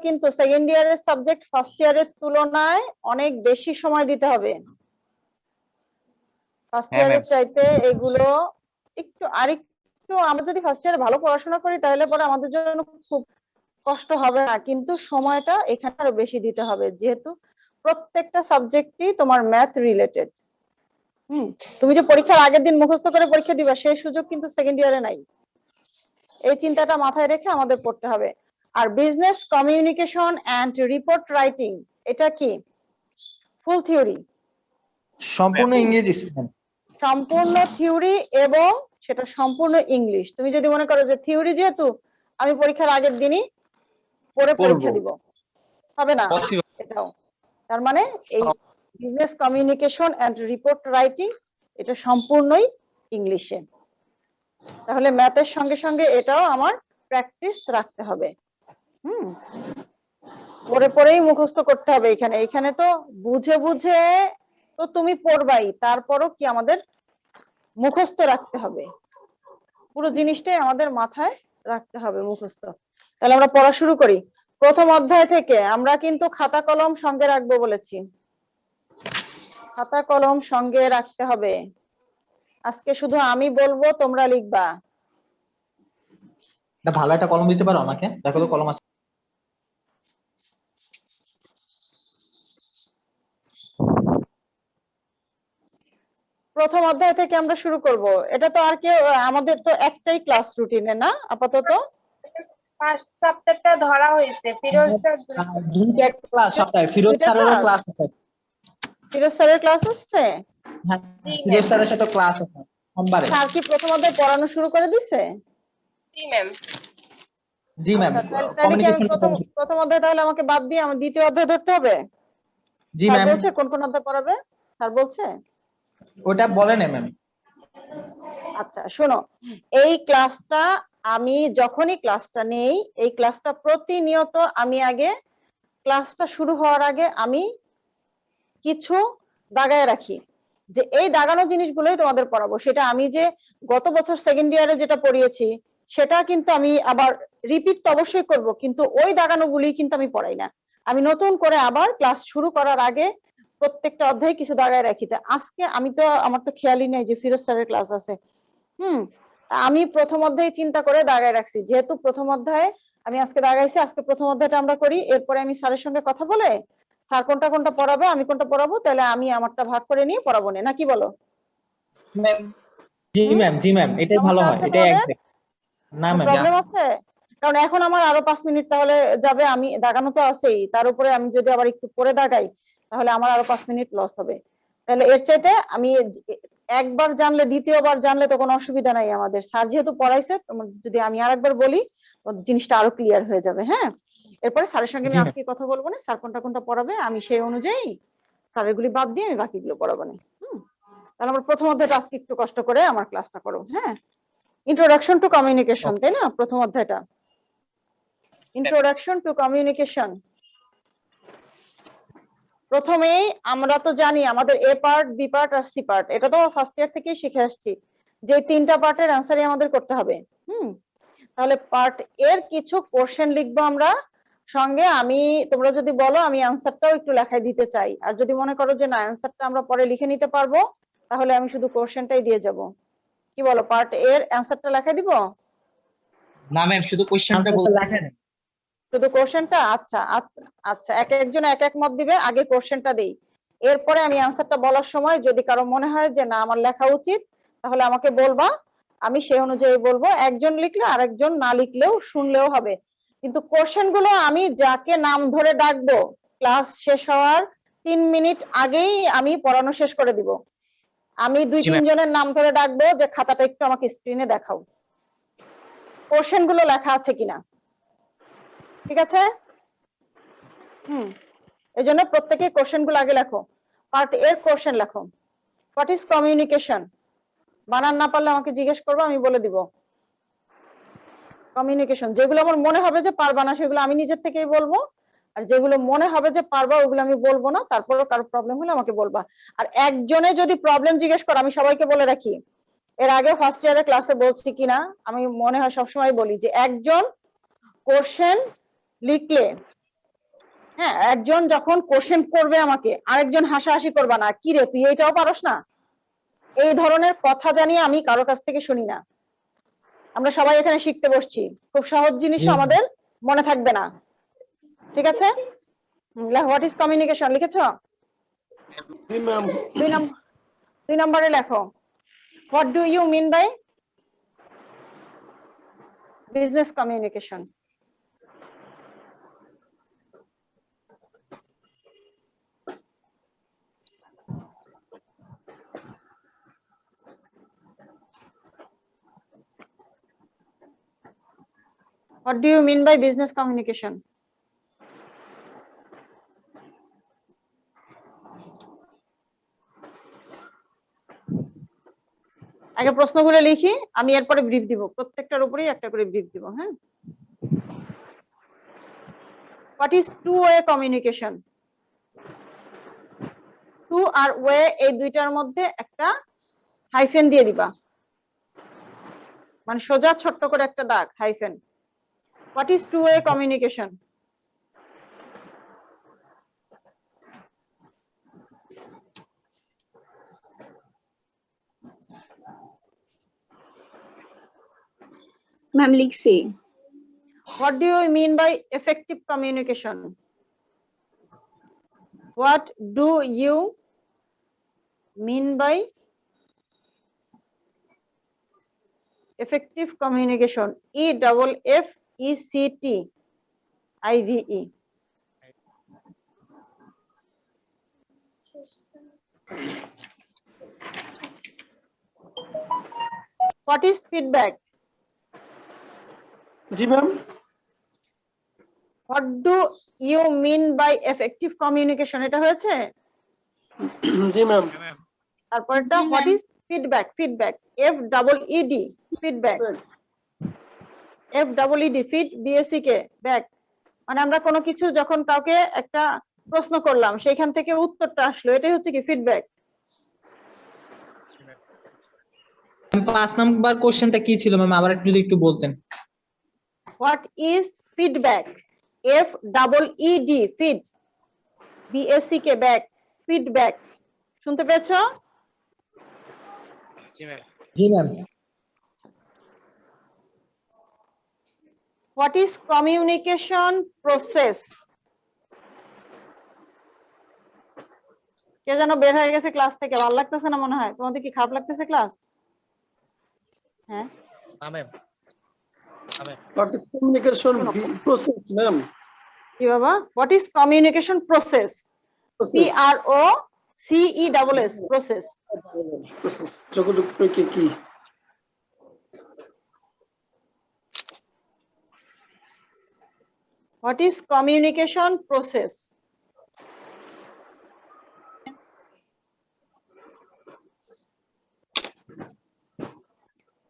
কিন্তু সেকেন্ড ইয়ারের subject first ইয়ারের তুলনায় অনেক বেশি সময় দিতে হবে। ফার্স্ট ইয়ারের চাইতে এগুলো আরেকটু আমরা যদি ফার্স্ট ইয়ারে ভালো পড়াশোনা করি তাহলে পরে আমাদের জন্য খুব কষ্ট হবে না, কিন্তু সময়টা এখানে আরো বেশি দিতে হবে, যেহেতু প্রত্যেকটা সাবজেক্টই তোমার ম্যাথ রিলেটেড। তুমি যে পরীক্ষার আগের দিন মুখস্থ করে পরীক্ষা দিবা সেই সুযোগ কিন্তু সেকেন্ড ইয়ারে নাই। এই চিন্তাটা মাথায় রেখে আমাদের পড়তে হবে। আর business communication and report writing, এটা কি ফুল থিওরি? সম্পূর্ণ ইংরেজি, সম্পূর্ণ থিওরি এবং সেটা সম্পূর্ণ ইংলিশ। তুমি যদি মনে করো যে থিওরি যেহেতু আমি পরীক্ষার আগের দিনই পড়ে পরীক্ষা দিব, হবে না এটাও। তার মানে এই business communication and report writing এটা সম্পূর্ণই ইংলিশে। তাহলে ম্যাথের সঙ্গে সঙ্গে এটাও আমার প্র্যাকটিস রাখতে হবে। পড়ে পড়েই মুখস্থ করতে হবে। এখানে তো বুঝে বুঝে তো তুমি পড়বাই, তারপরও কি আমাদের মুখস্থ রাখতে হবে, পুরো জিনিসটাই আমাদের মাথায় রাখতে হবে মুখস্থ। তাহলে আমরা পড়া শুরু করি। প্রথম অধ্যায় থেকে আমরা কিন্তু খাতা কলম সঙ্গে রাখবো বলেছি, খাতা কলম সঙ্গে রাখতে হবে। আজকে শুধু আমি বলবো, তোমরা লিখবা। ভালো একটা কলম দিতে পারো আমাকে? দেখো তো কলম আছে। প্রথম অধ্যায় থেকে আমরা শুরু করব। এটা তো আর কেউ, আমাদের তো একটাই ক্লাস রুটিনে না আপাতত। ফার্স্ট চ্যাপ্টারটা ধরা হয়েছে, ফিরোজ স্যার দুইটা ক্লাস সপ্তাহে ফিরোজ স্যারেরও ক্লাস আছে। ফিরোজ স্যারের ক্লাস আছে? হ্যাঁ, ফিরোজ স্যারের সাথে ক্লাস আছে সোমবারে। স্যার কি প্রথম অধ্যায় পড়ানো শুরু করে দিয়েছে? জি ম্যাম। জি ম্যাম। তাহলে কি আমি প্রথম অধ্যায় তাহলে আমাকে বাদ দিয়ে আমার দ্বিতীয় অধ্যায় ধরতে হবে? জি স্যার ম্যাম। বলছে কোন কোন অধ্যায় পড়াবে? স্যার বলছে ওটা বলে না ম্যাম। আচ্ছা শোনো, এই ক্লাসটা আমি যখনই ক্লাসটা নেই, এই ক্লাসটা প্রতিনিয়ত আমি আগে ক্লাসটা শুরু হওয়ার আগে আমি কিছু দাগায় রাখি, যে এই দাগানো জিনিসগুলোই তোমাদের পড়াবো। সেটা আমি যে গত বছর সেকেন্ড ইয়ারে যেটা পড়িয়েছি সেটা কিন্তু আমি আবার রিপিট তো অবশ্যই করব, কিন্তু ওই দাগানোগুলি কিন্তু আমি পড়াই না। আমি নতুন করে আবার ক্লাস শুরু করার আগে প্রত্যেকটা অধ্যায়ে কিছু দাগায় রাখি। আজকে আমি তো আমার তো খেয়ালই নেই যে ফিরোজ স্যারের ক্লাস আছে। আমি প্রথম অধ্যায়ে চিন্তা করে দাগায় রাখছি, যেহেতু প্রথম অধ্যায়ে আমি আজকে দাগাইছি, আজকে প্রথম অধ্যায়টা আমরা করি, এরপরে আমি স্যারের সঙ্গে কথা বলে স্যার কোনটা কোনটা পড়াবে আমি কোনটা পড়াবো, তাহলে আমি আমারটা ভাগ করে নিয়ে পড়াবো না, কি বলো? জি ম্যাম, জি ম্যাম, এটাই ভালো হয়, এটাই একদম। না ম্যাম, প্রবলেম আছে? কারণ এখন আমার আরো 5 মিনিট তাহলে যাবে, আমি দাগানো তো আছেই, তার উপরে আমি যদি আবার একটু পরে দাগাই তাহলে আমার আরো 5 মিনিট লস হবে। তাহলে এর চাইতে আমি একবার জানলে দ্বিতীয়বার জানলে তো কোনো অসুবিধা নাই আমাদের। স্যার যেহেতু পড়াইছে, যদি আমি আরেকবার বলি জিনিসটা আরো ক্লিয়ার হয়ে যাবে। হ্যাঁ, এরপরে স্যারের সঙ্গে আমি আজকে কথা বলবো না, স্যার কোনটা কোনটা পড়াবে আমি সেই অনুযায়ী স্যারের গুলি বাদ দিয়ে আমি বাকিগুলো পড়াবো না। তাহলে আমার প্রথম অধ্যায়টা আজকে একটু কষ্ট করে আমার ক্লাসটা করো। হ্যাঁ, ইন্ট্রোডাকশন টু কমিউনিকেশন, তাই না প্রথম অধ্যায়টা? Introduction to communication. প্রথমেই আমরা তো জানি আমাদের এ পার্ট, বি পার্ট আর সি পার্ট, এটা তো ফার্স্ট ইয়ার থেকেই শিখে আসছি যে তিনটা পার্টের অ্যান্সারই আমাদের করতে হবে। তাহলে পার্ট এর কিছু কোশ্চেন লিখবো আমরা সঙ্গে। আমি তোমরা যদি বলো আমি অ্যান্সারটাও একটু লেখায় দিতে চাই, আর যদি মনে করো যে না অ্যান্সারটা আমরা পরে লিখে নিতে পারবো তাহলে আমি শুধু কোশ্চেনটাই দিয়ে যাব। কি বলো, পার্ট এর অ্যান্সারটা লেখা দিব? না ম্যাম, শুধু কোশ্চেনটা বলতে লেখা নেই, শুধু কোশ্চেনটা? আচ্ছা আচ্ছা আচ্ছা, এক একজন এক এক মত দিবে, আগে কোশ্চেনটা দেই, এরপরে আমি অ্যান্সারটা বলার সময় যদি কারো মনে হয় যে না আমার লেখা উচিত তাহলে আমাকে বলবা, আমি সেই অনুযায়ী বলবো। একজন লিখলে আরেকজন না লিখলেও শুনলেও হবে, কিন্তু কোশ্চেন গুলো আমি যাকে নাম ধরে ডাকবো ক্লাস শেষ হওয়ার 3 মিনিট আগেই আমি পড়ানো শেষ করে দিব। আমি 2-3 জনের নাম ধরে ডাকবো যে খাতাটা একটু আমাকে স্ক্রিনে দেখাও, কোশ্চেন গুলো লেখা আছে কিনা। ঠিক আছে? এই জন্য প্রত্যেকে কোশ্চেন গুলো আগে লেখো। পার্ট এর কোশ্চেন লেখো। What is communication? বানান না পারলে আমাকে জিজ্ঞেস করবো, আমি বলে দিব। কমিউনিকেশন, যেগুলো আমার মনে হবে যে পারবা না সেগুলো আমি নিজের থেকেই বলবো, আর যেগুলো মনে হবে যে পারবা ওগুলো আমি বলবো না, তারপরেও কারো প্রবলেম হলে আমাকে বলবা। আর একজনে যদি প্রবলেম জিজ্ঞেস করো, আমি সবাইকে বলে রাখি, এর আগে ফার্স্ট ইয়ারের ক্লাসে বলছি কিনা আমি মনে হয় সবসময় বলি যে একজন কোশ্চেন লিখলে হ্যাঁ, একজন যখন কোশ্চেন করবে আমাকে, আরেকজন হাসাহাসি করবা না, কি রে তুই এইটাও পারস না, এই ধরনের কথা জানি আমি কারো কাছ থেকে শুনি না। আমরা সবাই এখানে শিখতে বসছি, খুব সহজ জিনিসও আমাদের মনে থাকবে না, ঠিক আছে? হোয়াট ইজ কমিউনিকেশন লিখেছো? জি ম্যাম। 2 নম্বরে লেখো, what do you mean by business communication? What do you mean by business communication? আগে প্রশ্নগুলো লিখি, আমি এরপরে ব্রিফ দিব, প্রত্যেকটার উপরেই একটা করে ব্রিফ দিব। হ্যাঁ, what is two-way communication? Two আর ওয়ে এই দুইটার মধ্যে একটা হাইফেন দিয়ে দিবা, মানে সোজা ছোট্ট করে একটা দাগ, hyphen. what is two-way communication? Ma'am লিখছি। What do you mean by effective communication? What do you mean by effective communication? EFFECTIVE. What is feedback? G ma'am. What do you mean by effective communication? এটা হয়েছে? জি ma'am. তারপরটা what is feedback? Feedback, FEED, feedback, FEED, feed BACK, back, মানে আমরা কোনো কিছু যখন কাউকে একটা প্রশ্ন করলাম, সেইখান থেকে উত্তরটা আসলো, এটাই হচ্ছে কি ফিডব্যাক। 5 নাম্বার কোশ্চেনটা কি ছিল ম্যাম, আবার যদি একটু বলতেন। What is feedback? FEED, feed, BACK, back, feedback, শুনতে পেয়েছো? জি ma'am. What is communication process? কে যেন বের হয়ে গেছে ক্লাস থেকে, ভালো লাগতেছে না মনে হয়, তোমাদের কি খারাপ লাগতেছে ক্লাস? হ্যাঁ, What is communication process, ma'am? কি বাবা? What is communication process? PROCESS, process. Process. যোগাযোগ প্রক্রিয়া কি? What is communication process?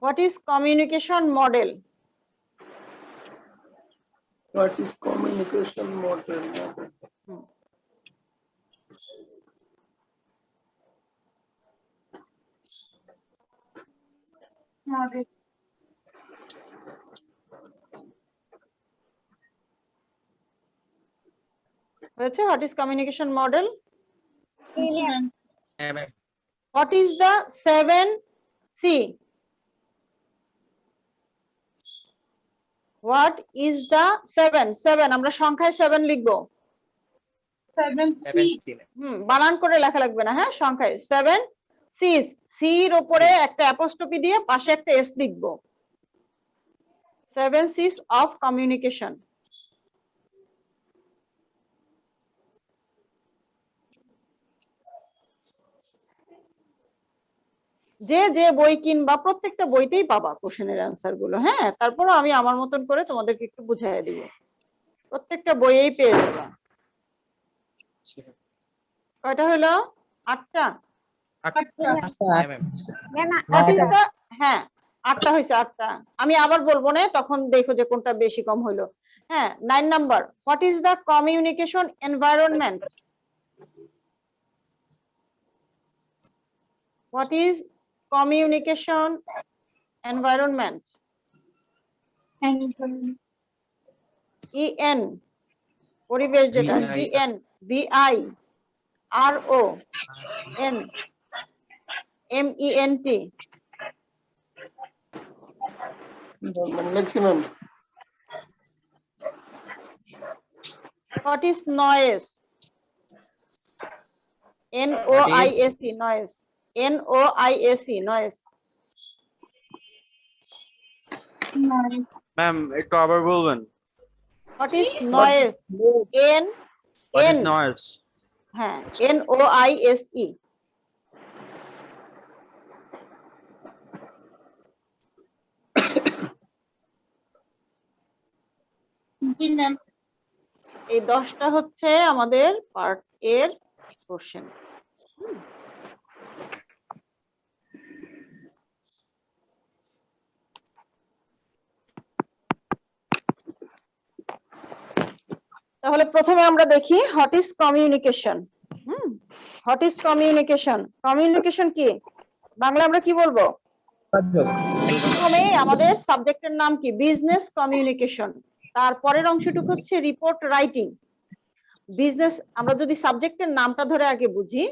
What is communication model? What is communication model? হয়েছে? What is communication model? What is the 7C? What is the 7? আমরা সংখ্যায় 7 লিখবো। বানান করে লেখা লাগবে না, হ্যাঁ, সংখ্যায় 7 C's, C এর উপরে একটা অ্যাপোস্ট্রফি দিয়ে পাশে একটা S লিখবো। 7 C's of communication. যে যে বই কিনবা প্রত্যেকটা বইতেই পাবা কোশ্চেনের অ্যান্সার গুলো। হ্যাঁ, তারপরও আমি আমার মতন করে তোমাদেরকে একটু বুঝাইয়া দিব, প্রত্যেকটা বইয়েই পেয়ে যাবা। কয়টা হলো? 8টা। হ্যাঁ, 8টা হয়েছে, 8টা। আমি আবার বলবো না, তখন দেখো যে কোনটা বেশি কম হইলো। হ্যাঁ, 9 number, what is the communication environment? What is communication environment? EN, পরিবেশ যেটা EN VI RO N MENT Maximum. what is noise NOISE noise NOISE noise ma'am একটু আবার বলবেন what is noise N what N is noise হ্যাঁ NOISE এই 10টা হচ্ছে আমাদের পার্ট এর কোশ্চেন তাহলে প্রথমে আমরা দেখি what is communication what is communication communication কি বাংলা আমরা কি বলবো প্রথমে আমাদের সাবজেক্টের নাম কি বিজনেস কমিউনিকেশন তারপরের অংশটুকু হচ্ছে রিপোর্ট রাইটিং বিজনেস আমরা যদি সাবজেক্টের নামটা ধরে আগে বুঝি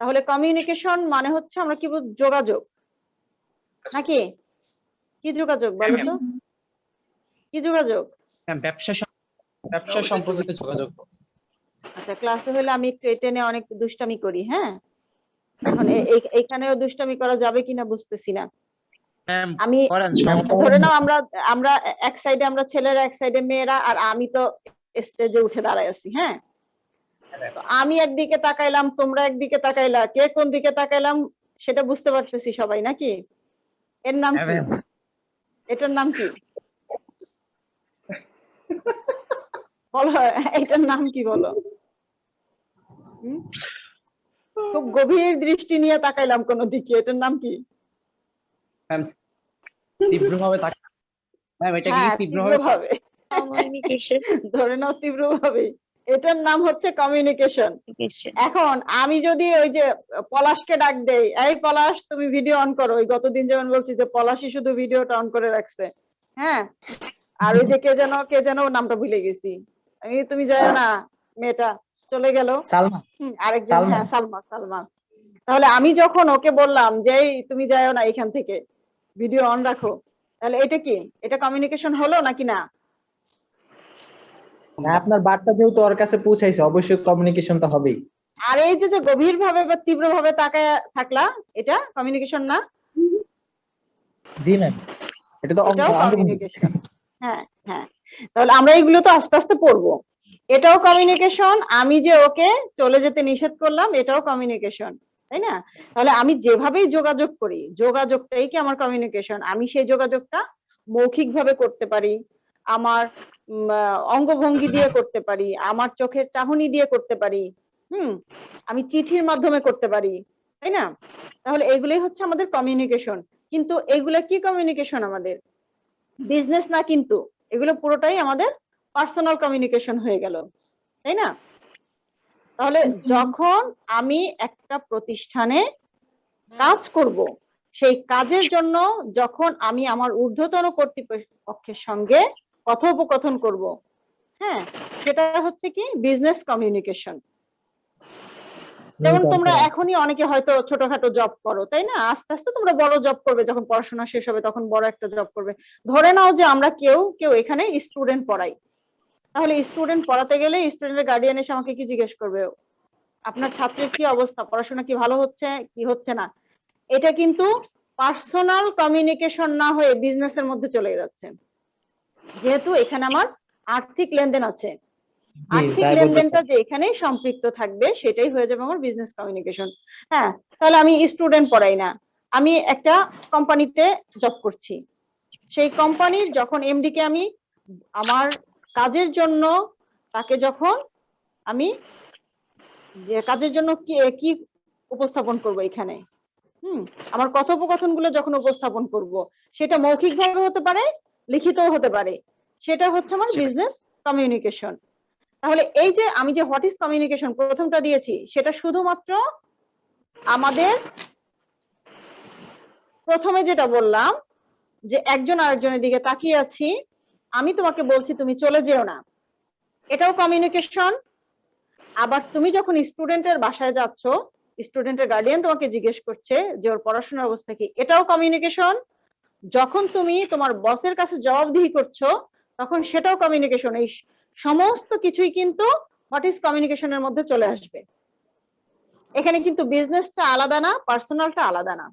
তাহলে কমিউনিকেশন মানে হচ্ছে আমরা কি যোগাযোগ নাকি কি যোগাযোগ বলো তো কি যোগাযোগ ব্যবসা সম্পর্কিত যোগাযোগ আচ্ছা ক্লাসে হলে আমি একটু এটা নিয়ে অনেক দুষ্টামি করি হ্যাঁ এখন এইখানেও দুষ্টামি করা যাবে কিনা বুঝতেছি না আমি ধরে নাও আমরা আমরা এক সাইডে আমরা ছেলেরা এক সাইডে মেয়েরা আর আমি তো স্টেজে উঠে দাঁড়ায় আছি হ্যাঁ তো আমি একদিকে তাকাইলাম তোমরা একদিকে তাকাইলা কে কোন দিকে তাকাইলাম সেটা বুঝতে পারতেছি সবাই নাকি এর নাম কি এটার নাম কি বলো এটার নাম কি বলো খুব গভীর দৃষ্টি নিয়ে তাকাইলাম কোন দিকে এটার নাম কি তীব্রভাবে ম্যাম এটা কি তীব্রভাবে Communication. ধরে নাও তীব্রভাবে এটার নাম হচ্ছে কমিউনিকেশন এখন আমি যদি ওই যে পলাশকে ডাক দেই এই পলাশ তুমি ভিডিও অন করো ওই গতদিন যেমন বলছি যে পলাশই শুধু ভিডিওটা অন করে রাখছে হ্যাঁ আর ওই যে কে যেন নামটা ভুলে গেছি আমি তুমি যাও না মেয়েটা চলে গেল সালমা আরেকজন হ্যাঁ সালমা তাহলে আমি যখন ওকে বললাম যে তুমি যাও না এখান থেকে ভিডিও অন রাখো তাহলে এটা কি এটা কমিউনিকেশন হলো নাকি না আপনার বার্তা যেহেতু ওর কাছে পৌঁছাইছে অবশ্যই কমিউনিকেশন তো হবেই আর এই যে গভীর ভাবে বা তীব্র ভাবে তাকায় থাকলা এটা কমিউনিকেশন না জি ম্যাম এটা তো কমিউনিকেশন হ্যাঁ হ্যাঁ তাহলে আমরা এগুলো তো আস্তে আস্তে পড়বো এটাও কমিউনিকেশন আমি যে ওকে চলে যেতে নিষেধ করলাম এটাও কমিউনিকেশন তাই না তাহলে আমি যেভাবেই যোগাযোগ করি যোগাযোগটাই কি আমার কমিউনিকেশন আমি সেই যোগাযোগটা মৌখিক ভাবে করতে পারি আমার অঙ্গভঙ্গি দিয়ে করতে পারি আমার চোখের চাহনি দিয়ে করতে পারি আমি চিঠির মাধ্যমে করতে পারি তাই না তাহলে এগুলোই হচ্ছে আমাদের কমিউনিকেশন কিন্তু এগুলা কি কমিউনিকেশন আমাদের বিজনেস না কিন্তু এগুলো পুরোটাই আমাদের পার্সোনাল কমিউনিকেশন হয়ে গেল তাই না তাহলে যখন আমি একটা প্রতিষ্ঠানে কাজ করব সেই কাজের জন্য যখন আমি আমার ঊর্ধ্বতন কর্তৃপক্ষের সঙ্গে কথোপকথন করব হ্যাঁ সেটা হচ্ছে কি বিজনেস কমিউনিকেশন যেমন তোমরা এখনই অনেকে হয়তো ছোটখাটো জব করো তাই না আস্তে আস্তে তোমরা বড় জব করবে যখন পড়াশোনা শেষ হবে তখন বড় একটা জব করবে ধরে নাও যে আমরা কেউ এখানে স্টুডেন্ট পড়াই তাহলে স্টুডেন্ট পড়াতে গেলে স্টুডেন্টের গার্ডিয়ান এসে আমাকে কি জিজ্ঞেস করবে আপনার ছাত্রের কি অবস্থা পড়াশোনা কি ভালো হচ্ছে কি হচ্ছে না এটা কিন্তু পার্সোনাল কমিউনিকেশন না হয়ে বিজনেসের মধ্যে চলে যাচ্ছে যেহেতু এখানে আমার আর্থিক লেনদেন আছে আর্থিক লেনদেনটা যে এখানেই সম্পৃক্ত থাকবে সেটাই হয়ে যাবে আমার বিজনেস কমিউনিকেশন হ্যাঁ তাহলে আমি স্টুডেন্ট পড়াই না আমি একটা কোম্পানিতে জব করছি সেই কোম্পানির যখন এমডি কে আমি আমার কাজের জন্য তাকে যখন আমি যে কাজের জন্য কি উপস্থাপন করব এখানে আমার কথোপকথন গুলো যখন উপস্থাপন করব সেটা মৌখিক ভাবে হতে পারে লিখিতও হতে পারে সেটা হচ্ছে আমার বিজনেস কমিউনিকেশন তাহলে এই যে আমি যে হোয়াট ইজ কমিউনিকেশন প্রথমটা দিয়েছি সেটা শুধুমাত্র আমাদের প্রথমে যেটা বললাম যে একজন আরেকজনের দিকে তাকিয়ে আছি আমি তোমাকে বলছি তুমি চলে যেও না এটাও কমিউনিকেশন। আবার তুমি যখন স্টুডেন্টের বাসায় যাচ্ছ, স্টুডেন্টের গার্ডিয়ান তোমাকে জিজ্ঞেস করছে যে ওর পড়াশোনার অবস্থা কি, এটাও কমিউনিকেশন। যখন তুমি তোমার বসের কাছে জবাবদিহি করছো, তখন সেটাও কমিউনিকেশন। এই সমস্ত কিছুই কিন্তু হোয়াট ইজ কমিউনিকেশনের মধ্যে চলে আসবে। এখানে কিন্তু বিজনেসটা আলাদা না, পার্সোনালটা আলাদা না,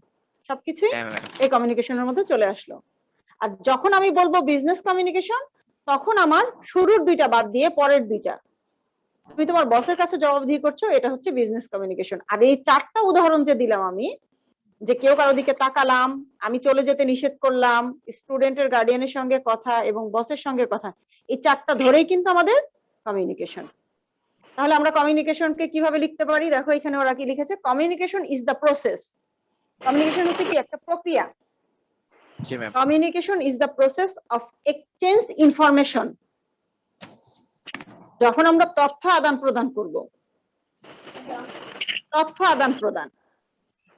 সবকিছুই হ্যাঁ ম্যাম। এই কমিউনিকেশনের মধ্যে চলে আসলো। আর যখন আমি বলবো বিজনেস কমিউনিকেশন, তখন আমার শুরুর দুইটা বাদ দিয়ে পরের দুইটা, তুমি তোমার বসের কাছে জবাবদিহি করছো, এটা হচ্ছে বিজনেস কমিউনিকেশন। আর এই চারটা উদাহরণ যে দিলাম আমি, যে কেউ কারো দিকে তাকালাম, আমি চলে যেতে নিষেধ করলাম, স্টুডেন্টের গার্ডিয়ানের সঙ্গে কথা এবং বসের সঙ্গে কথা, এই চারটা ধরেই কিন্তু আমাদের কমিউনিকেশন। তাহলে আমরা কমিউনিকেশনকে কিভাবে লিখতে পারি? দেখো এখানে ওরা কি লিখেছে, communication is the process. Communication হচ্ছে কি? একটা প্রক্রিয়া। জি ma'am. Communication is the process of exchange information. যখন আমরা তথ্য আদান প্রদান করব, তথ্য আদান প্রদান।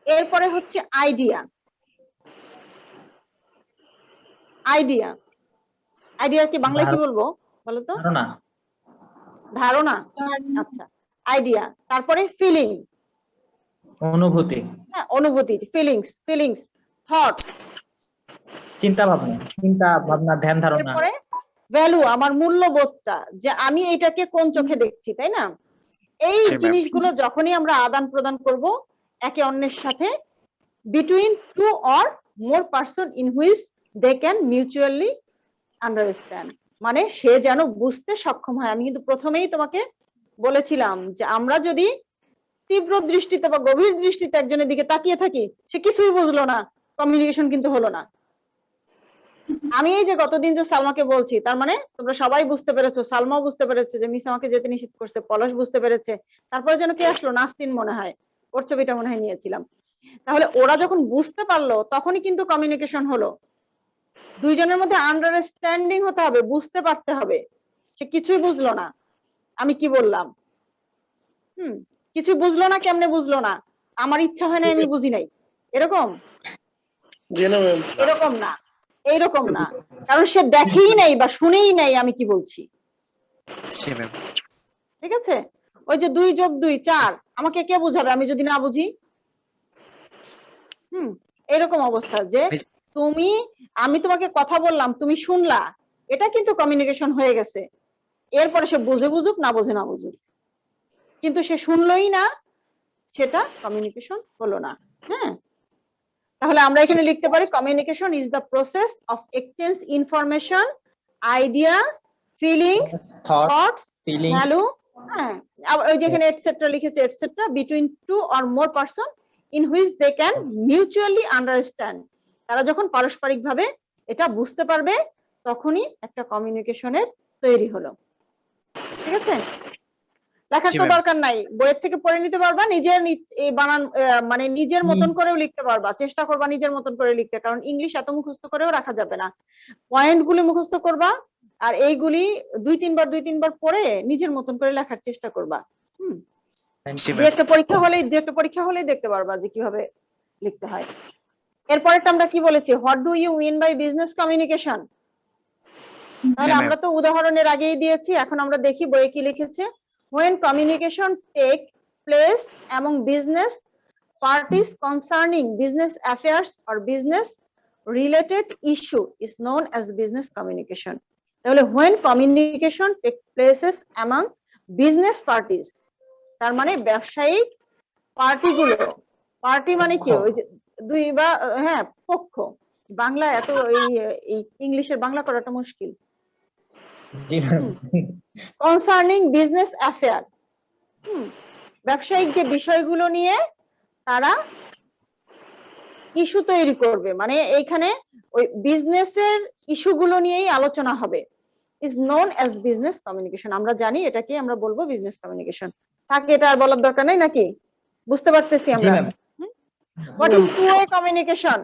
এরপরে হচ্ছে আইডিয়া। আইডিয়া, আইডিয়ার কি বাংলায় কি বলবো বলো তো? ধারণা। ধারণা। আচ্ছা, আইডিয়া। তারপরে ফিলিং, অনুভূতি। হ্যাঁ অনুভূতি, ফিলিংস, ফিলিংস, থটস। চিন্তা ভাবনা ধ্যান ধারণা। এরপরে ভ্যালু, আমার মূল্যবোধটা, যে আমি এটাকে কোন চোখে দেখছি, তাই না? এই জি, ma'am. জিনিসগুলো যখনই আমরা আদান প্রদান করব একে অন্যের সাথে, between two or more person in which they can mutually understand, মানে সে যেন বুঝতে সক্ষম হয়। আমি কিন্তু প্রথমেই তোমাকে বলেছিলাম যে আমরা যদি তীব্র দৃষ্টিতে বা গভীর দৃষ্টিতে একজনের দিকে তাকিয়ে থাকি, সে কিছুই বুঝলো না, কমিউনিকেশন কিন্তু হলো না। আমি এই যে গতদিন যে সালমাকে বলছি, তার মানে তোমরা সবাই বুঝতে পেরেছো, সালমাও বুঝতে পেরেছে যে মিস আমাকে যেতে নিষেধ করছে, পলাশ বুঝতে পেরেছে, তারপরে যেন কে আসলো, নাসরিন মনে হয়, ওর ছবিটা মনে হয় নিয়েছিলাম। তাহলে ওরা যখন বুঝতে পারলো তখনই কিন্তু কমিউনিকেশন হলো। দুইজনের মধ্যে আন্ডারস্ট্যান্ডিং হতে হবে, বুঝতে পারতে হবে। সে কিছুই বুঝলো না, আমি কি বললাম, কিছু বুঝলো না, কেমনে বুঝলো না, আমার ইচ্ছা হয় না, আমি বুঝি নাই, এরকম? জি না ম্যাম। এরকম না, এইরকম না, কারণ সে দেখেই নাই বা শুনেই নাই আমি কি বলছি। জি ম্যাম। ঠিক আছে? ওই যে 2 + 2 4, আমাকে কে বুঝাবে আমি যদি না বুঝি? এরকম অবস্থা যে তুমি, আমি তোমাকে কথা বললাম, তুমি শুনলা, এটা কিন্তু কমিউনিকেশন হয়ে গেছে। এরপরে সে বুঝে বুঝুক, না বুঝে না বুঝুক, কিন্তু সে শুনলই না, সেটা কমিউনিকেশন হলো না। হ্যাঁ, তাহলে আমরা এখানে লিখতে পারি communication is the process of exchange information, ideas, feelings, thoughts, feeling. Value. হ্যাঁ, আবার ওই যেখানে এটসেট্রা লিখেছে, etcetera, between two or more person in which they can mutually understand. তারা যখন পারস্পরিকভাবে এটা বুঝতে পারবে, তখনই একটা কমিউনিকেশনের তৈরি হলো। ঠিক আছে? লেখার জি তো ma'am. দরকার নাই, বইয়ের থেকে পড়ে নিতে পারবা, নিজের এই বানান মানে নিজের মতন করেও লিখতে পারবা, চেষ্টা করবা নিজের মতন করে লিখতে, কারণ ইংলিশ এত মুখস্থ করেও রাখা যাবে না। পয়েন্ট গুলি মুখস্থ করবা, আর এইগুলি 2-3 বার পড়ে নিজের মতন করে লেখার চেষ্টা করবা। জি দু ম্যাম। একটা পরীক্ষা হলেই দেখতে পারবা যে কিভাবে লিখতে হয়। এরপরেরটা আমরা কি বলেছি, what do you mean by business communication? তাহলে হ্যাঁ, আমরা তো উদাহরণের আগেই দিয়েছি, এখন আমরা দেখি বইয়ে কি লিখেছে। When communication take place among business parties concerning business affairs or business related issue is known as business communication. তাহলে when communication take places among business parties, তার মানে ব্যবসায়িক পার্টিগুলো, পার্টি মানে কি, ওই যে দুই বা হ্যাঁ পক্ষ, বাংলা এত এই ইংলিশের বাংলা করাটা মুশকিল। কনসার্নিং বিজনেস অ্যাফেয়ার, ব্যবসায়িক যে বিষয়গুলো নিয়ে তারা ইস্যু তৈরি করবে, মানে এইখানে ওই বিজনেসের ইস্যুগুলো নিয়েই আলোচনা হবে, is known as business communication. আমরা জানি এটাকে আমরা বলবো বিজনেস কমিউনিকেশন। থাকে, এটা আর বলার দরকার নেই নাকি? বুঝতে পারতেছি আমরা। What is two way communication?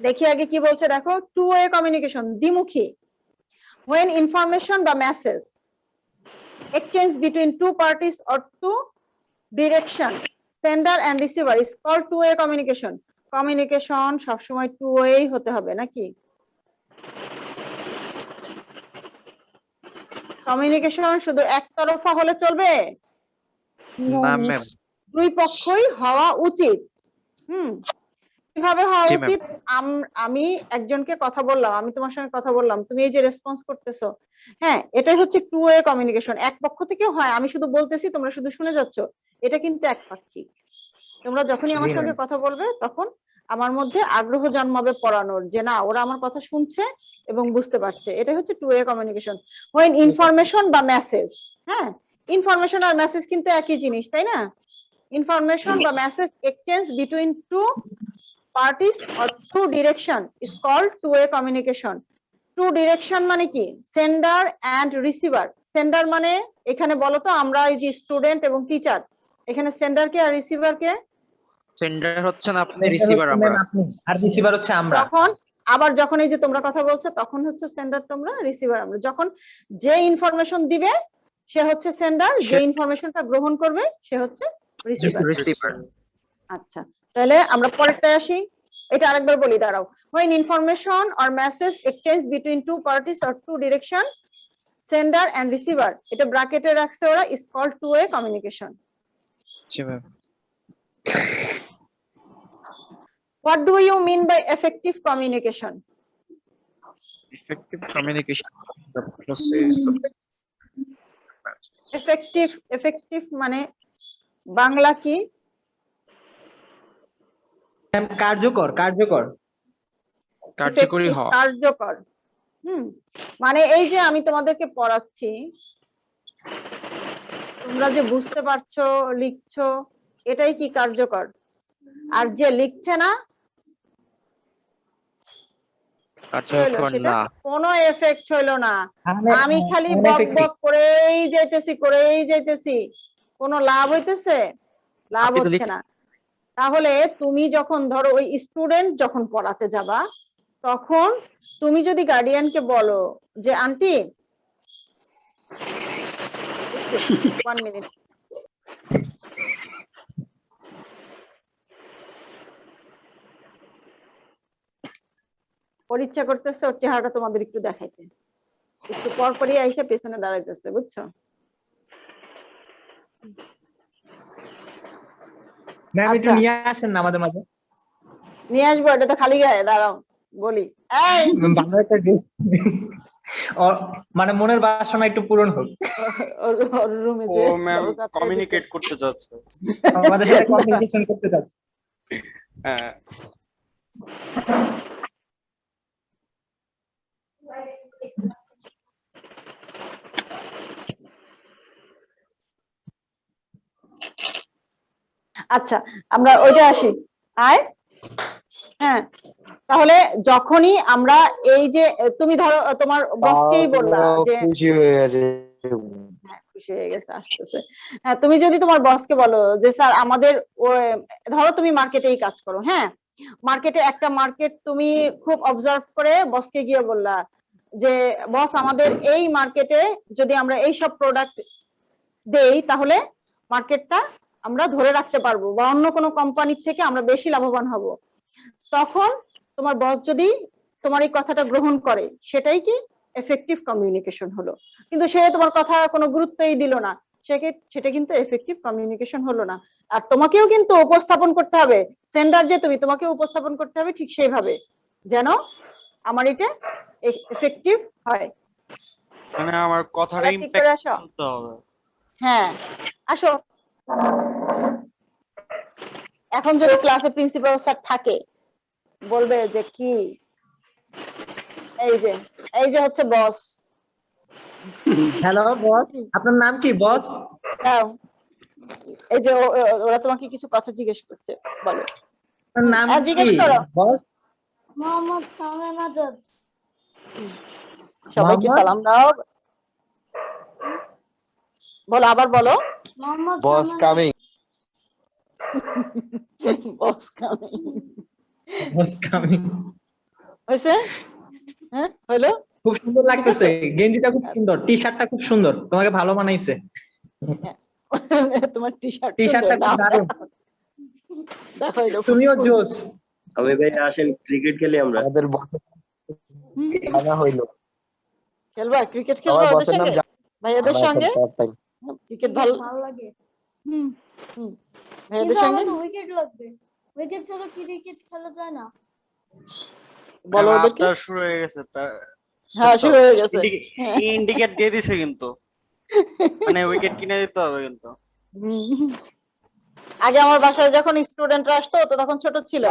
দেখি আগে কি বলছে, দেখো, টু ওয়ে কমিউনিকেশন, দ্বিমুখী। When information বা message exchange between two parties or two direction, sender and receiver, is called two-way communication. Communication সবসময় টু ওয়ে হতে হবে নাকি? কমিউনিকেশন শুধু একতরফা হলে চলবে? না ম্যাম। দুই পক্ষই হওয়া উচিত। কিভাবে হওয়া জি, ma'am. উচিত? আমি একজনকে কথা বললাম, আমি তোমার সঙ্গে কথা বললাম, তুমি এই যে রেসপন্স করতেছো, হ্যাঁ, এটাই হচ্ছে টু ওয়ে কমিউনিকেশন। এক পক্ষ থেকেও হয়, আমি শুধু বলতেছি, তোমরা শুধু শুনে যাচ্ছ, এটা কিন্তু একপাক্ষিক। তোমরা যখনই আমার জি, সঙ্গে ma'am. কথা বলবে তখন আমার মধ্যে আগ্রহ জন্মাবে পড়ানোর, যে না ওরা আমার কথা শুনছে এবং বুঝতে পারছে। এটাই হচ্ছে two way communication. When information বা মেসেজ, হ্যাঁ, ইনফরমেশন আর মেসেজ কিন্তু একই জিনিস, তাই না? ইনফরমেশন বা message exchange between two parties or two direction is called two-way communication. Two direction মানে কি? Sender and receiver. Sender মানে এখানে বলো তো, আমরা এই যে স্টুডেন্ট এবং টিচার, এখানে সেন্ডার কে আর রিসিভার কে? সেন্ডার হচ্ছেন আপনি, Sender রিসিভার হচ্ছে আমরা। ma'am আপনি, আর রিসিভার হচ্ছে আমরা। যখন এই যে তোমরা কথা বলছো তখন হচ্ছে সেন্ডার তোমরা, রিসিভার আমরা। যখন যে ইনফরমেশন দিবে সে হচ্ছে সেন্ডার, যে ইনফরমেশনটা গ্রহণ করবে সে হচ্ছে রিসিভার। রিসিভার। আচ্ছা, তাহলে আমরা পরেরটায় আসি। এটা আরেকবার বলি, দাঁড়াও। When information or message exchange between two parties or two direction, sender and receiver, এটা ব্র্যাকেটে রাখছে ওরা, is called two-way communication. G ma'am. What do you mean by effective communication? Effective communication, the process of Effective মানে বাংলা কি? Ma'am, কার্যকর। কার্যকরী Effective, হওয়া। কার্যকর। মানে এই যে আমি তোমাদেরকে পড়াচ্ছি, তোমরা যে বুঝতে পারছো, লিখছো, এটাই কি কার্যকর? আর যে লিখছে না, কার্যকর সেটা না। কোনো এফেক্ট হইলো না। আমি খালি বক ineffective। বক করেই যাইতেছি, কোনো লাভ হইতেছে? লাভ আপনি তো হচ্ছে না। তাহলে তুমি যখন ধরো ওই স্টুডেন্ট যখন পড়াতে যাবা, তখন তুমি যদি গার্ডিয়ানকে বলো যে আন্টি, 1 মিনিট, ওর ইচ্ছা করতেছে ওর চেহারাটা তোমাদের একটু দেখাইতে, একটু পর পরই আইসা পেছনে দাঁড়াইতেছে, বুঝছো? ম্যাম একটু আচ্ছা, নিয়ে আসেন না আমাদের মাঝে। নিয়ে আসবো, এটা তো খালি গায়ে, দাঁড়াও বলি। এই ভালো একটা মানে মনের বাসনা একটু পূরণ হোক। ওর রুমে ও যে ম্যাম দরজা আছে, কমিউনিকেট করতে যাচ্ছে। আমাদের সাথে কমিউনিকেশন করতে চাচ্ছে। হ্যাঁ আচ্ছা, আমরা ওইটা আসি। আয়, হ্যাঁ, তাহলে যখনই আমরা এই যে তুমি ধরো তোমার বসকেই বললা যে, খুশি হয়ে গেছে। হ্যাঁ, খুশি হয়ে গেছে, আসতেছে। হ্যাঁ, তুমি যদি তোমার বসকে বলো যে স্যার আমাদের, ধরো তুমি মার্কেটেই কাজ করো, হ্যাঁ, মার্কেটে একটা মার্কেট তুমি খুব অবজার্ভ করে বসকে গিয়ে বললা যে বস আমাদের এই মার্কেটে যদি আমরা এই সব প্রোডাক্ট দেই তাহলে মার্কেটটা আমরা ধরে রাখতে পারবো বা অন্য কোনো কোম্পানির থেকে আমরা বেশি লাভবান হব। তখন তোমার বস যদি তোমার এই কথাটা গ্রহণ করে, সেটাই কি এফেক্টিভ কমিউনিকেশন হলো। কিন্তু সে তোমার কথা কোনো গুরুত্বই দিল না, সেটা কিন্তু এফেক্টিভ কমিউনিকেশন হলো না। আর তোমাকেও কিন্তু উপস্থাপন করতে হবে, সেন্ডার যে তুমি, তোমাকে উপস্থাপন করতে হবে ঠিক সেইভাবে যেন আমার এটা এফেক্টিভ হয়। মানে আমার কথাটা ঠিক করে ইম্প্যাক্ট আসো। করতে হবে। হ্যাঁ, আসো। এখন যদি ক্লাসে প্রিন্সিপাল স্যার থাকে, বলবে যে কি, এই যে হচ্ছে বস। হ্যালো বস, আপনার নাম কি বস? এই যে ওরা তোমাকে কিছু কথা জিজ্ঞেস করছে, বলো। আপনার নাম জিজ্ঞেস কি করো। বস? মোহাম্মদ সামেন আজাদ। সবাইকে সালাম দাও, বলো, আবার বলো। মোহাম্মদ বস কামিং। বস কামিং। বস কামিং হয়েছে? হ্যাঁ, হলো। খুব সুন্দর লাগতেছে, গেঞ্জিটা খুব সুন্দর, টি শার্টটা খুব সুন্দর, তোমাকে ভালো মানাইছে। তোমার টি শার্টটা খুব দারুণ, তুমিও জোস। তবে ভাই আসেন ক্রিকেট খেলি আমরা। আমাদের বসের জানা হইলো। খেলবা ক্রিকেট, আমার খেলবা ওদের বসের নাম সঙ্গে? ভাইয়াদের সঙ্গে ক্রিকেট ভালো ভালো লাগে হুম হুম কিন্তু ভাইয়াদের সঙ্গে আমার উইকেট লাগবে উইকেট ছাড়া ক্রিকেট খেলা যায় না বলো ম্যাম, ওদেরকে আপনার শুরু হয়ে গেছে হ্যাঁ শুরু হয়ে গেছে হ্যাঁ। ইন্ডিকেট দিয়ে দিছে কিন্তু মানে উইকেট কিনে দিতে হবে কিন্তু। হুম। আগে আমার বাসায় যখন স্টুডেন্টরা আসতো তো তখন ছোট ছিল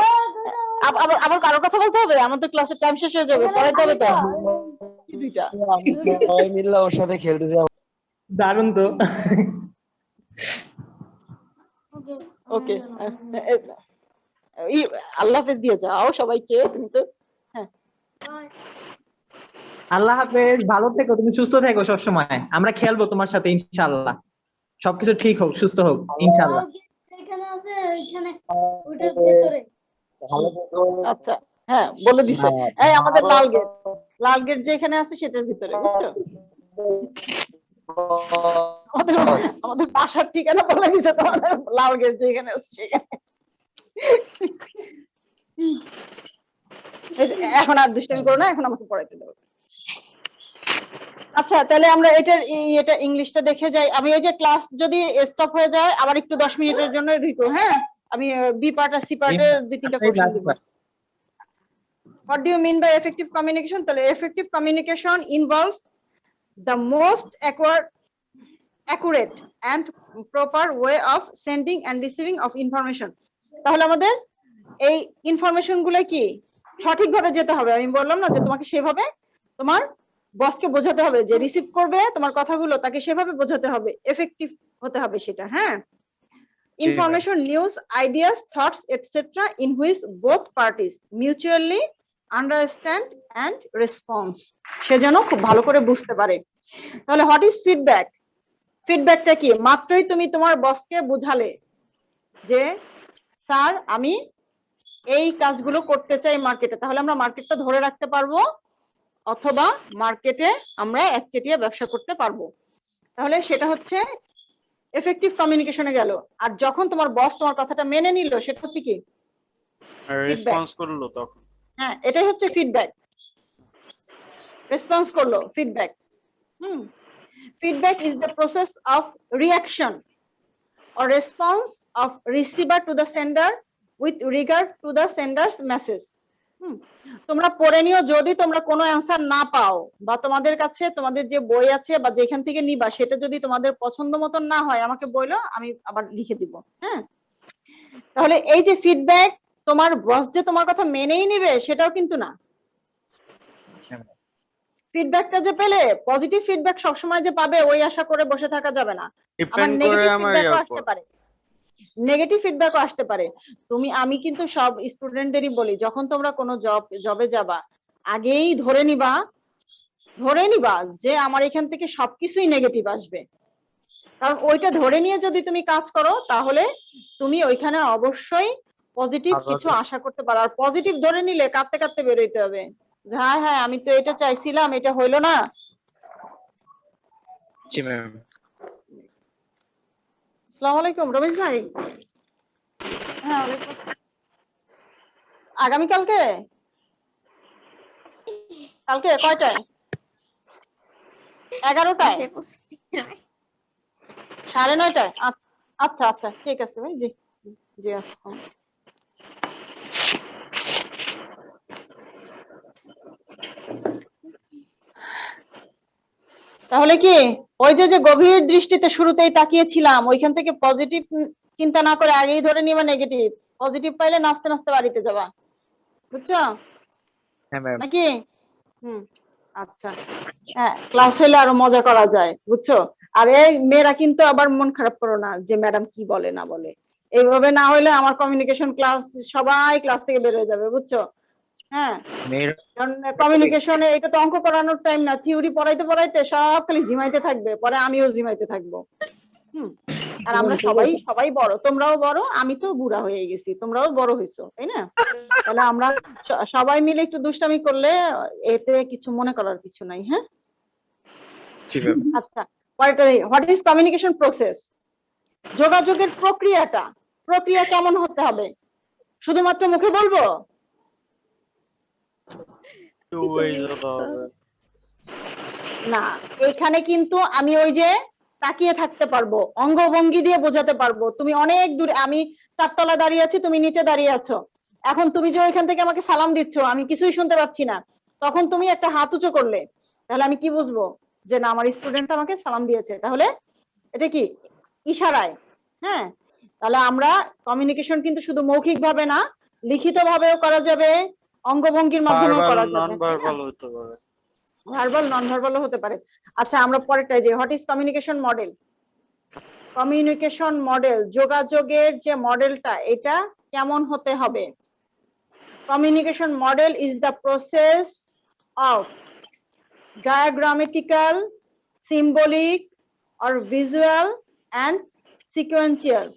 আবার আবার কারোর কথা বলতে হবে আমাদের ক্লাসের টাইম শেষ হয়ে যাবে পড়াইতে হবে তো কি দুইটা সবাই মিলে ওর সাথে খেলতে যাবো। দারুণ তো। ওকে ওকে আল্লাহ হাফেজ দিয়ে যাও সবাইকে কিন্তু হ্যাঁ বাই আল্লাহ হাফেজ, ভালো থেকো, তুমি সুস্থ থেকো সবসময়। আমরা খেলবো তোমার সাথে ইনশাআল্লাহ। সবকিছু ঠিক হোক, সুস্থ হোক ইনশাআল্লাহ। এখানে আছে এখানে ওইটার ভিতরে ভালো থেকো। আচ্ছা হ্যাঁ বলে দিছে এই আমাদের লাল গেট যেখানে আছে সেটার ভিতরে বুঝছো আমাদের আমাদের বাসার ঠিকানা বলে দিছে তোমাদের লাল গেট যেখানে আছে সেখানে এই যে, এখন আর দুষ্টামি করো না, এখন আমাকে পড়াইতে দাও। আচ্ছা তাহলে আমরা এটা ইংলিশটা দেখে যাই। আমি এই যে ক্লাস যদি স্টপ হয়ে যায় আবার একটু 10 মিনিটের জন্য ঢুকো। হ্যাঁ আমি বি পার্ট আর সি পার্টের দুই তিনটা কোশ্চেন দিব। What do you mean by effective communication? তাহলে effective communication involves the most accurate and proper way of sending and receiving of information. তাহলে আমাদের এই ইনফরমেশন গুলো কি সঠিকভাবে যেতে হবে। আমি বললাম না যে তোমাকে সেভাবে তোমার বসকে বোঝাতে হবে, যে রিসিভ করবে তোমার কথাগুলো তাকে সেভাবে বোঝাতে হবে, এফেক্টিভ হতে হবে সেটা। হ্যাঁ information, news, ideas, thoughts etcetera in which both parties mutually understand and response, সে যেন খুব ভালো করে বুঝতে পারে। তাহলে হোয়াট ইজ ফিডব্যাক? ফিডব্যাকটা কি? মাত্রই তুমি তোমার বসকে বুঝালে যে স্যার আমি এই কাজগুলো করতে চাই মার্কেটে, তাহলে আমরা মার্কেটটা ধরে রাখতে পারবো অথবা মার্কেটে আমরা একচেটিয়া ব্যবসা করতে পারবো। তাহলে সেটা হচ্ছে এফেক্টিভ কমিউনিকেশনে গেল। আর যখন তোমার বস তোমার কথাটা মেনে নিল সেটা হচ্ছে কি রেসপন্স করলো তখন। হ্যাঁ এটাই হচ্ছে ফিডব্যাক। রেসপন্স করলো feedback. Feedback is the process of reaction or response of receiver to the sender with regard to the sender's message. তোমরা পড়ে নিও, যদি তোমরা কোনো অ্যান্সার না পাও বা তোমাদের কাছে তোমাদের যে বই আছে বা যেখান থেকে নিবা সেটা যদি তোমাদের পছন্দ মতন না হয় আমাকে বলো, আমি আবার লিখে দিব। হ্যাঁ তাহলে এই যে ফিডব্যাক, তোমার বস যে তোমার কথা মেনেই নিবে সেটাও কিন্তু না। ফিডব্যাকটা যে পেলে পজিটিভ ফিডব্যাক সবসময় যে পাবে ওই আশা করে বসে থাকা যাবে না। আমার ডিপেন্ড করে নেগেটিভ আমার ফিডব্যাকও ইয়ার আসতে উপর। পারে, নেগেটিভ ফিডব্যাকও আসতে পারে। আমি কিন্তু সব স্টুডেন্টদেরই বলি, যখন তোমরা কোনো জবে যাবা আগেই ধরে নিবা যে আমার এখান থেকে সবকিছুই নেগেটিভ আসবে। কারণ ওইটা ধরে নিয়ে যদি তুমি কাজ করো তাহলে তুমি ওইখানে অবশ্যই পজিটিভ কিছু আশা করতে পারো। আর পজিটিভ ধরে নিলে কাঁদতে কাঁদতে বেরোইতে হবে যে হ্যাঁ হ্যাঁ আমি তো এটা চাইছিলাম, এটা হইলো না। জি ম্যাম। আসসালামু আলাইকুম রমেশ ভাই। হ্যাঁ ওয়ালাইকুম। আগামীকালকে কয়টায়? 11টায়? 9:30? আচ্ছা আচ্ছা আচ্ছা ঠিক আছে ভাই। জি জি আসসালাম। তাহলে কি ওই যে গভীর দৃষ্টিতে শুরুতেই তাকিয়েছিলাম ওইখান থেকে পজিটিভ চিন্তা না করে আগেই ধরে নিবা নেগেটিভ। পজিটিভ পাইলে নাচতে নাচতে বাড়িতে যাবা, বুঝছো হ্যাঁ ম্যাম। নাকি? আচ্ছা হ্যাঁ ক্লাস হইলে আরো মজা করা যায়, বুঝছো? আর এই মেয়েরা কিন্তু আবার মন খারাপ করো না যে ম্যাডাম কি বলে না বলে। এইভাবে না হইলে আমার কমিউনিকেশন ক্লাস সবাই ক্লাস থেকে বের হয়ে যাবে, বুঝছো? হ্যাঁ কারণ কমিউনিকেশনে এটা তো অঙ্ক করানোর টাইম না, থিওরি পড়াইতে পড়াইতে সব খালি ঝিমাইতে থাকবে, পরে আমিও ঝিমাইতে থাকবো। আর আমরা সবাই বড়, তোমরাও বড়, আমি তো বুড়া হয়ে গেছি, তোমরাও বড় হইছো, তাই না? তাহলে আমরা সবাই মিলে একটু দুষ্টামি করলে এতে কিছু মনে করার কিছু নাই। হ্যাঁ আচ্ছা হোয়াট ইজ কমিউনিকেশন প্রসেস? যোগাযোগের প্রক্রিয়া কেমন হতে হবে? শুধুমাত্র মুখে বলবো? টু ওয়েজ হতে হবে। না, এখানে কিন্তু আমি ওই যে তাকিয়ে থাকতে পারবো, অঙ্গভঙ্গি দিয়ে বোঝাতে পারবো। তুমি অনেক দূরে, আমি 4 তলায় দাঁড়িয়ে আছি, তুমি নিচে দাঁড়িয়ে আছো। এখন তুমি যে ওইখান থেকে আমাকে সালাম দিচ্ছ, আমি কিছুই শুনতে পাচ্ছি না, তখন তুমি একটা হাত উঁচু করলে, তাহলে আমি কি বুঝবো যে না আমার স্টুডেন্ট আমাকে সালাম দিয়েছে? তাহলে এটা কি ইশারায়। হ্যাঁ, তাহলে আমরা কমিউনিকেশন কিন্তু শুধু মৌখিক ভাবে না, লিখিত ভাবেও করা যাবে, অঙ্গভঙ্গির মাধ্যমেও ভার্বাল করা নন যাবে, ভার্বাল হতে পারে। ভার্বাল নন ভার্বালও হতে পারে। আচ্ছা, আমরা পরেরটাই যে what is communication model. Communication model, যোগাযোগের যে মডেলটা, এটা কেমন হতে হবে? Communication model is the process of diagrammatical, symbolic or visual and sequential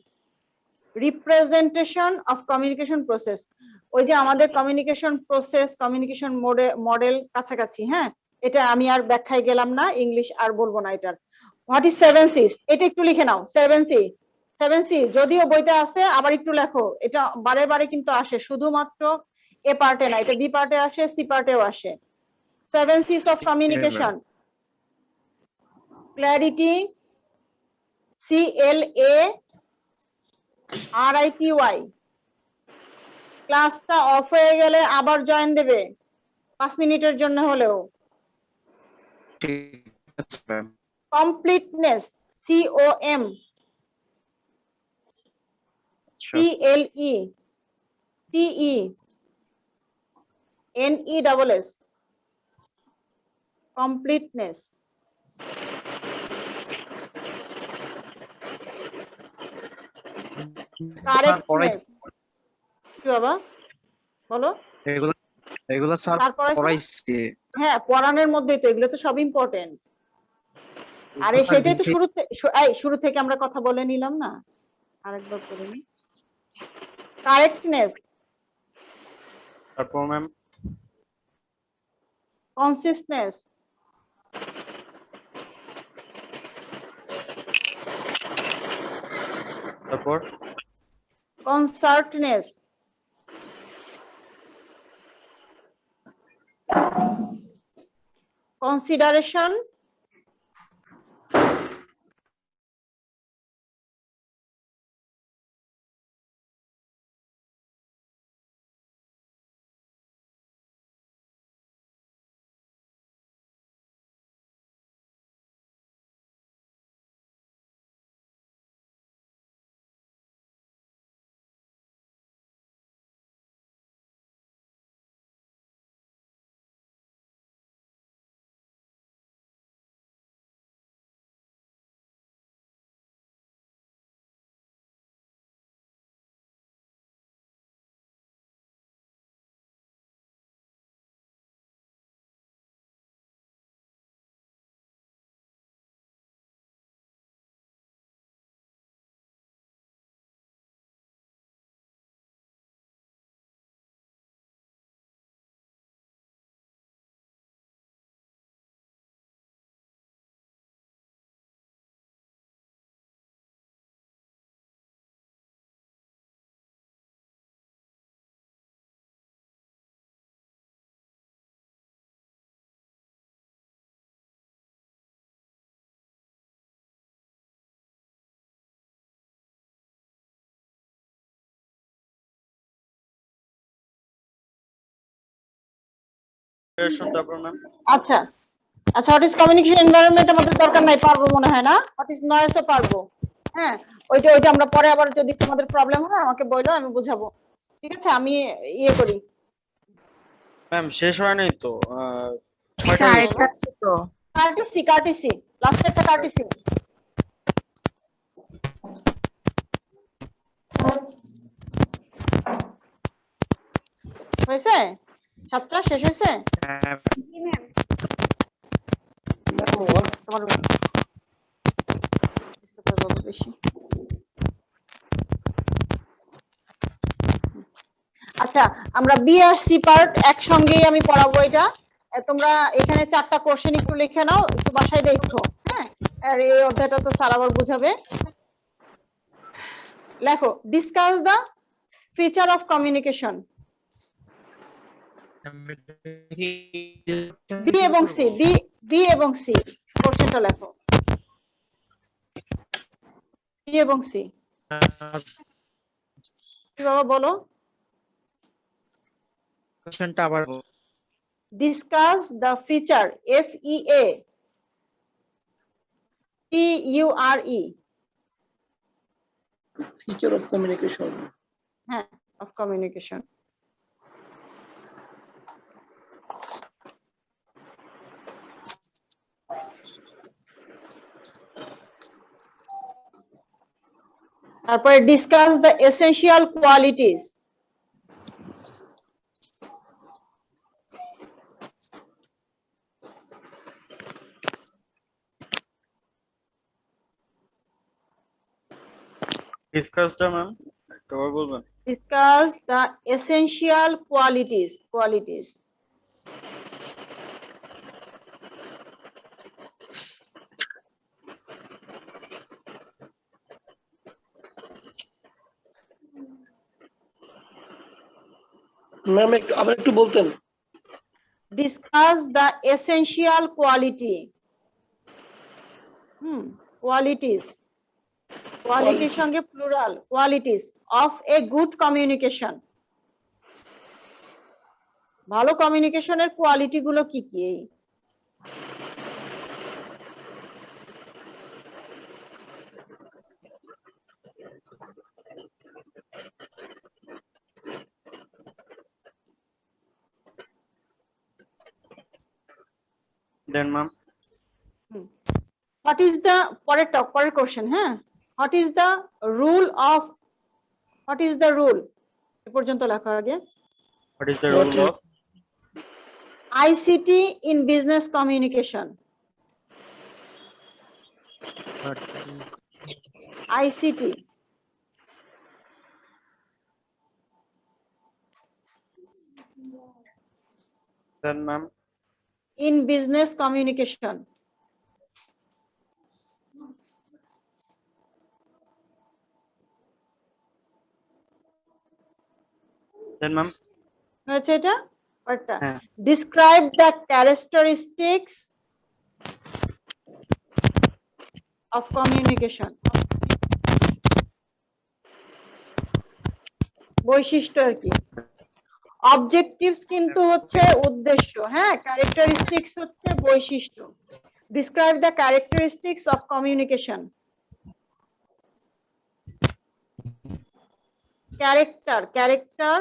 representation of communication process. ওই যে আমাদের কমিউনিকেশন প্রসেস, কমিউনিকেশন মডেল কাছাকাছি। হ্যাঁ, এটা আমি আর ব্যাখ্যায় গেলাম না, ইংলিশ আর বলবো না এটার। What is 7C? এটা একটু লিখে নাও। 7C যদিও বইতে আছে, আবার একটু লেখো। এটা বারে বারে কিন্তু আসে, শুধুমাত্র এ পার্টে না, এটা বি পার্টে আসে, সি পার্টেও আসে। 7C's of communication: clarity, CLARITY। ক্লাসটা অফ হয়ে গেলে আবার জয়েন দেবে 5 মিনিটের জন্য হলেও। ঠিক আছে ma'am. Completeness, COM PLETENESS, completeness। Correctness. কি বাবা বলো? এগুলো এগুলো স্যার তারপরে পড়াইছে। হ্যাঁ, পড়ানোর মধ্যেই তো, এগুলো তো সব ইম্পর্টেন্ট। আরে সেটাই তো শুরু থেকে আমরা কথা বলে নিলাম না, আরেকবার করে নি। কারেক্টনেস, তারপর ম্যাম কনসিস্টেন্স, তারপর কনসার্টনেস, কনসিডারেশন, তারপর ম্যাম আচ্ছা আচ্ছা। হোয়াট ইজ কমিউনিকেশন এনভায়রনমেন্ট আমাদের দরকার নাই, পারবো মনে হয় না। হোয়াট ইজ নয়েজও পারবো। হ্যাঁ, ওইটা আমরা পরে আবার যদি তোমাদের প্রবলেম হয় আমাকে বলো, আমি বুঝাবো। ঠিক আছে, আমি ইয়ে করি। ম্যাম শেষ হয় নাই তো, 6টা স্যার হয়েছে। এটা আছে তো। কার্টিসি লাস্টেরটা কার্টিসি। হয়েছে? 7টা শেষ হয়েছে? তোমার বেশি। আচ্ছা, আমরা বি আর সি পার্ট একসঙ্গেই আমি পড়াবো এটা। তোমরা এখানে 4টা কোশ্চেন একটু লিখে নাও, একটু বাসায় দেখো। হ্যাঁ, আর এই অধ্যায়টা তো স্যার আবার বুঝাবে। লেখো, discuss the feature of communication. B এবং সি, বি এবং সি কোশ্চেনটা লেখো। বি এবং সি কি বাবা বলো। কোশ্চেনটা আবার discuss the feature, FEA TURE, feature of communication. হ্যাঁ, অফ কমিউনিকেশন। তারপরে ডিসকাস দ্য এসেনশিয়াল কোয়ালিটিস, ডিসকাসটা ম্যাম একটু আবার বলবেন? Discuss the essential qualities. Ma'am একটু আবার একটু বলতেন। Discuss the essential quality, qualities, কোয়ালিটির সঙ্গে plural, qualities of a good communication. ভালো কমিউনিকেশনের কোয়ালিটি গুলো কি কি? এই then ma'am what is the, পরের কোশ্চেন, হ্যাঁ, what is the rule of, what is the rule এ পর্যন্ত লেখা আগে। What is the rule of ICT in business communication, ICT, then ma'am in business communication, then ma'am হয়েছে এটা পরেরটা। হ্যাঁ। Describe the characteristics of communication, বৈশিষ্ট্য আর কি। অবজেক্টিভস কিন্তু হচ্ছে উদ্দেশ্য, হ্যাঁ, ক্যারেক্টারিস্টিক্স হচ্ছে বৈশিষ্ট্য। Describe the characteristics of communication. Character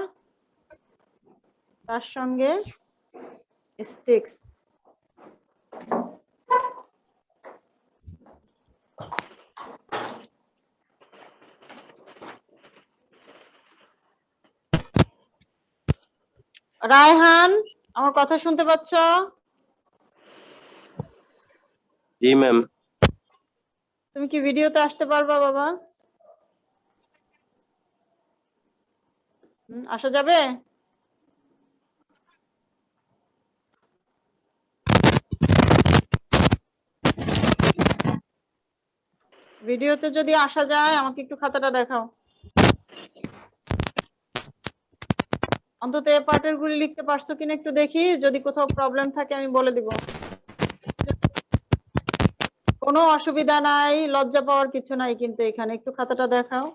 তার সঙ্গে স্টিক্স। রায়হান, আমার কথা শুনতে পাচ্ছ? জি ম্যাম। তুমি কি ভিডিওতে আসতে পারবা বাবা? আসা যাবে? ভিডিওতে যদি আসা যায় আমাকে একটু খাতাটা দেখাও, অন্তত এ পার্টের গুলি লিখতে পারছো কিনা একটু দেখি, যদি কোথাও প্রবলেম থাকে আমি বলে দিব। কোনো অসুবিধা নাই, লজ্জা পাওয়ার কিছু নাই, কিন্তু এখানে একটু খাতাটা দেখাও।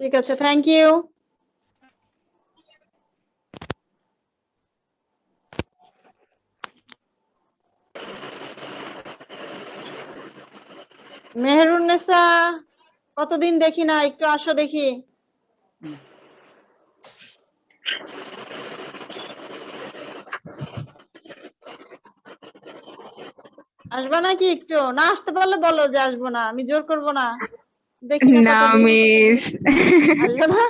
ঠিক আছে, থ্যাংক ইউ। মেহেরুন্নেসা, কতদিন দেখি না, একটু আসো দেখি। আসবা নাকি? একটু না আসতে পারলে বলো যে আসবো না, আমি জোর করবো না। দেখি না না কতদিন। মিস। আসবে না?